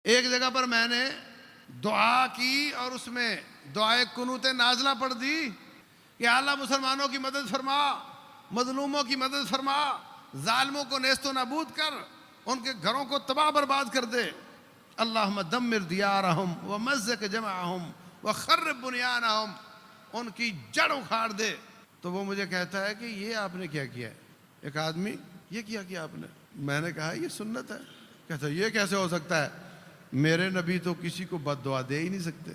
ایک جگہ پر میں نے دعا کی اور اس میں دعائے قنوت نازلہ پڑھ دی کہ اللہ مسلمانوں کی مدد فرما، مظلوموں کی مدد فرما، ظالموں کو نیست و نابود کر، ان کے گھروں کو تباہ برباد کر دے۔ اللہم دمر دیارہم ومزق جمعہم وخرب بنیانہم، ان کی جڑ اکھاڑ دے۔ تو وہ مجھے کہتا ہے کہ یہ آپ نے کیا کیا ہے؟ ایک آدمی، یہ کیا آپ نے؟ میں نے کہا یہ سنت ہے۔ کہتا ہے یہ کیسے ہو سکتا ہے؟ میرے نبی تو کسی کو بد دعا دے ہی نہیں سکتے۔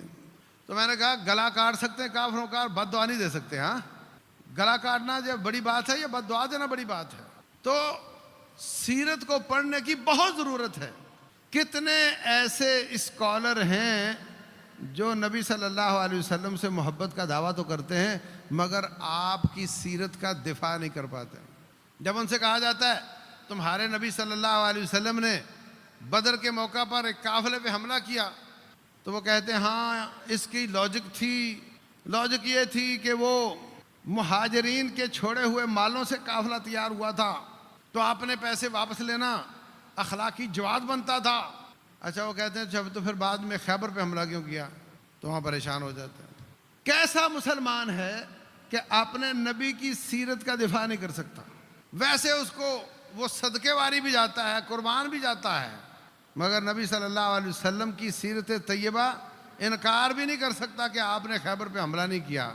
تو میں نے کہا گلا کاٹ سکتے ہیں کافروں کا، بد دعا نہیں دے سکتے۔ ہاں، گلا کاٹنا جب بڑی بات ہے یا بد دعا دینا بڑی بات ہے؟ تو سیرت کو پڑھنے کی بہت ضرورت ہے۔ کتنے ایسے اسکالر ہیں جو نبی صلی اللہ علیہ وسلم سے محبت کا دعویٰ تو کرتے ہیں مگر آپ کی سیرت کا دفاع نہیں کر پاتے۔ جب ان سے کہا جاتا ہے تمہارے نبی صلی اللہ علیہ وسلم نے بدر کے موقع پر ایک قافلے پہ حملہ کیا، تو وہ کہتے ہیں ہاں اس کی لاجک یہ تھی کہ وہ مہاجرین کے چھوڑے ہوئے مالوں سے قافلہ تیار ہوا تھا، تو آپ نے پیسے واپس لینا اخلاقی جواز بنتا تھا۔ اچھا، وہ کہتے ہیں جب تو پھر بعد میں خیبر پہ حملہ کیوں کیا؟ تو وہاں پریشان ہو جاتے ہیں۔ کیسا مسلمان ہے کہ اپنے نبی کی سیرت کا دفاع نہیں کر سکتا؟ ویسے اس کو وہ صدقے واری بھی جاتا ہے، قربان بھی جاتا ہے، مگر نبی صلی اللہ علیہ وسلم کی سیرت طیبہ انکار بھی نہیں کر سکتا کہ آپ نے خیبر پہ حملہ نہیں کیا،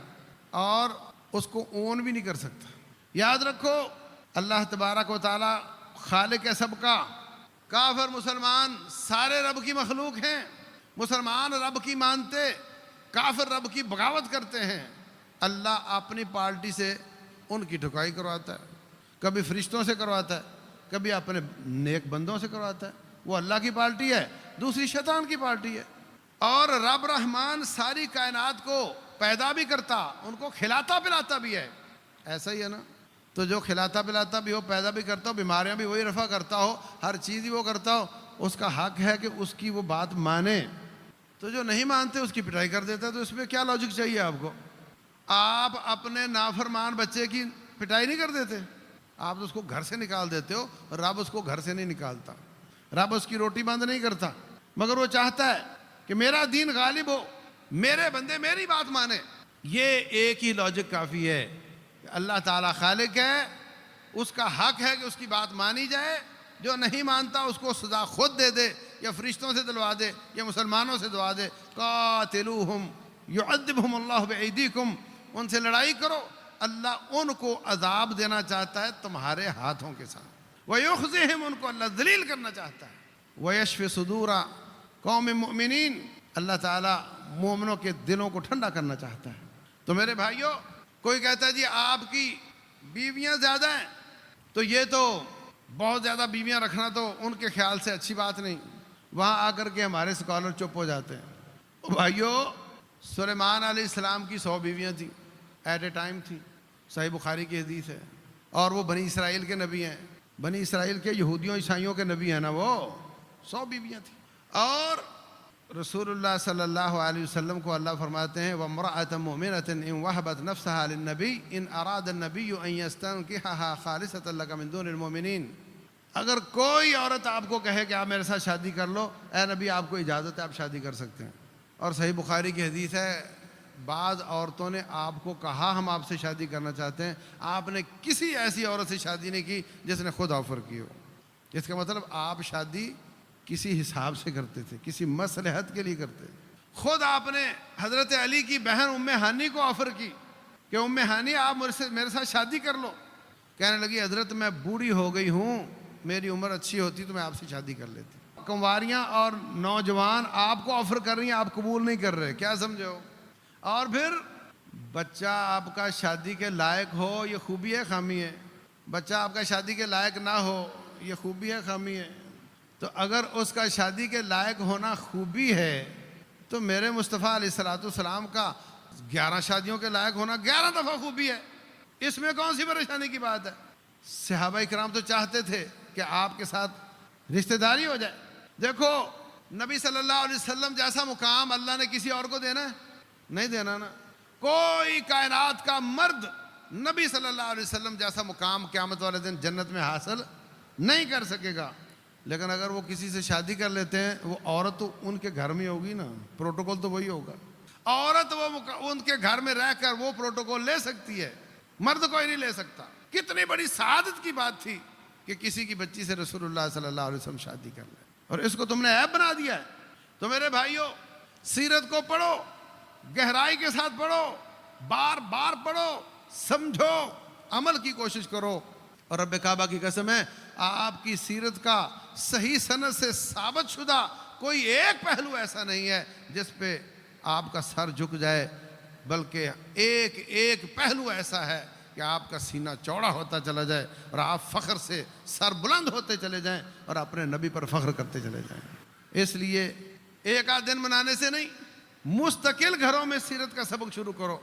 اور اس کو اون بھی نہیں کر سکتا۔ یاد رکھو اللہ تبارک و تعالی خالق ہے سب کا۔ کافر مسلمان سارے رب کی مخلوق ہیں۔ مسلمان رب کی مانتے، کافر رب کی بغاوت کرتے ہیں۔ اللہ اپنی پارٹی سے ان کی ٹھکائی کرواتا ہے، کبھی فرشتوں سے کرواتا ہے، کبھی اپنے نیک بندوں سے کرواتا ہے۔ وہ اللہ کی پارٹی ہے، دوسری شیطان کی پارٹی ہے۔ اور رب رحمان ساری کائنات کو پیدا بھی کرتا، ان کو کھلاتا پلاتا بھی ہے۔ ایسا ہی ہے نا؟ تو جو کھلاتا پلاتا بھی ہو، پیدا بھی کرتا ہو، بیماریاں بھی وہی رفع کرتا ہو، ہر چیز ہی وہ کرتا ہو، اس کا حق ہے کہ اس کی وہ بات مانے۔ تو جو نہیں مانتے اس کی پٹائی کر دیتا ہے۔ تو اس میں کیا لاجک چاہیے آپ کو؟ آپ اپنے نافرمان بچے کی پٹائی نہیں کر دیتے، آپ تو اس کو گھر سے نکال دیتے ہو۔ رب اس کو گھر سے نہیں نکالتا، رب اس کی روٹی بند نہیں کرتا، مگر وہ چاہتا ہے کہ میرا دین غالب ہو، میرے بندے میری بات مانے۔ یہ ایک ہی لاجک کافی ہے کہ اللہ تعالیٰ خالق ہے، اس کا حق ہے کہ اس کی بات مانی جائے۔ جو نہیں مانتا اس کو سزا خود دے دے، یا فرشتوں سے دلوا دے، یا مسلمانوں سے دعا دے، قاتلوہم یعذبہم اللہ بایدیکم، ان سے لڑائی کرو، اللہ ان کو عذاب دینا چاہتا ہے تمہارے ہاتھوں کے ساتھ۔ وَيُخْزِهِمْ، ان کو اللہ ذلیل کرنا چاہتا ہے۔ وَيَشْفِ صُدُورَ قَوْمٍ مُؤْمِنِينَ، اللہ تعالیٰ مومنوں کے دلوں کو ٹھنڈا کرنا چاہتا ہے۔ تو میرے بھائیوں، کوئی کہتا ہے جی آپ کی بیویاں زیادہ ہیں، تو یہ تو بہت زیادہ بیویاں رکھنا تو ان کے خیال سے اچھی بات نہیں۔ وہاں آ کر کے ہمارے اسکالر چپ ہو جاتے ہیں۔ بھائیوں، سلیمان علیہ السلام کی 100 بیویاں تھیں، ایٹ اے ٹائم تھیں، صحیح بخاری کی حدیث ہے۔ اور وہ بنی اسرائیل کے نبی ہیں، بنی اسرائیل کے یہودیوں عیسائیوں کے نبی ہیں نا، وہ 100 بیویاں تھیں۔ اور رسول اللہ صلی اللہ علیہ وسلم کو اللہ فرماتے ہیں وَامْرَأَةً مُؤْمِنَةً إِنْ وَهَبَتْ نَفْسَهَا لِلنَّبِيِّ إِنْ أَرَادَ النَّبِيُّ أَنْ يَسْتَنْكِحَهَا خَالِصَةً لَكَ مِنْ دُونِ الْمُؤْمِنِينَ، اگر کوئی عورت آپ کو کہے کہ آپ میرے ساتھ شادی کر لو، اے نبی آپ کو اجازت ہے، آپ شادی کر سکتے ہیں۔ اور صحیح بخاری کی حدیث ہے، بعض عورتوں نے آپ کو کہا ہم آپ سے شادی کرنا چاہتے ہیں، آپ نے کسی ایسی عورت سے شادی نہیں کی جس نے خود آفر کی ہو۔ اس کا مطلب آپ شادی کسی حساب سے کرتے تھے، کسی مصلحت کے لیے کرتے تھے۔ خود آپ نے حضرت علی کی بہن ام ہانی کو آفر کی کہ ام ہانی آپ میرے ساتھ شادی کر لو۔ کہنے لگی حضرت میں بوڑھی ہو گئی ہوں، میری عمر اچھی ہوتی تو میں آپ سے شادی کر لیتی۔ کنواریاں اور نوجوان آپ کو آفر کر رہی ہیں، آپ قبول نہیں کر رہے، کیا سمجھو؟ اور پھر بچہ آپ کا شادی کے لائق ہو، یہ خوبی ہے خامی ہے؟ بچہ آپ کا شادی کے لائق نہ ہو، یہ خوبی ہے خامی ہے؟ تو اگر اس کا شادی کے لائق ہونا خوبی ہے تو میرے مصطفیٰ علیہ السلام کا 11 شادیوں کے لائق ہونا 11 دفعہ خوبی ہے۔ اس میں کون سی پریشانی کی بات ہے؟ صحابہ اکرام تو چاہتے تھے کہ آپ کے ساتھ رشتہ داری ہو جائے۔ دیکھو نبی صلی اللہ علیہ وسلم جیسا مقام اللہ نے کسی اور کو دینا ہے؟ نہیں دینا نا۔ کوئی کائنات کا مرد نبی صلی اللہ علیہ وسلم جیسا مقام قیامت والے دن جنت میں حاصل نہیں کر سکے گا۔ لیکن اگر وہ کسی سے شادی کر لیتے ہیں وہ عورت تو ان کے گھر میں ہوگی نا, پروٹوکول تو وہی ہوگا. عورت وہ ان کے گھر میں رہ کر وہ پروٹوکول لے سکتی ہے, مرد کوئی نہیں لے سکتا. کتنی بڑی سعادت کی بات تھی کہ کسی کی بچی سے رسول اللہ صلی اللہ علیہ وسلم شادی کر لے, اور اس کو تم نے عیب بنا دیا ہے. تو میرے بھائیوں, سیرت کو پڑھو, گہرائی کے ساتھ پڑھو, بار بار پڑھو, سمجھو, عمل کی کوشش کرو. اور رب کعبہ کی قسم ہے, آپ کی سیرت کا صحیح سند سے ثابت شدہ کوئی ایک پہلو ایسا نہیں ہے جس پہ آپ کا سر جھک جائے, بلکہ ایک ایک پہلو ایسا ہے کہ آپ کا سینہ چوڑا ہوتا چلا جائے اور آپ فخر سے سر بلند ہوتے چلے جائیں اور اپنے نبی پر فخر کرتے چلے جائیں. اس لیے ایک آدھ دن منانے سے نہیں, مستقل گھروں میں سیرت کا سبق شروع کرو.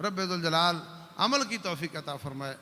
رب ذوالجلال عمل کی توفیق عطا فرمائے.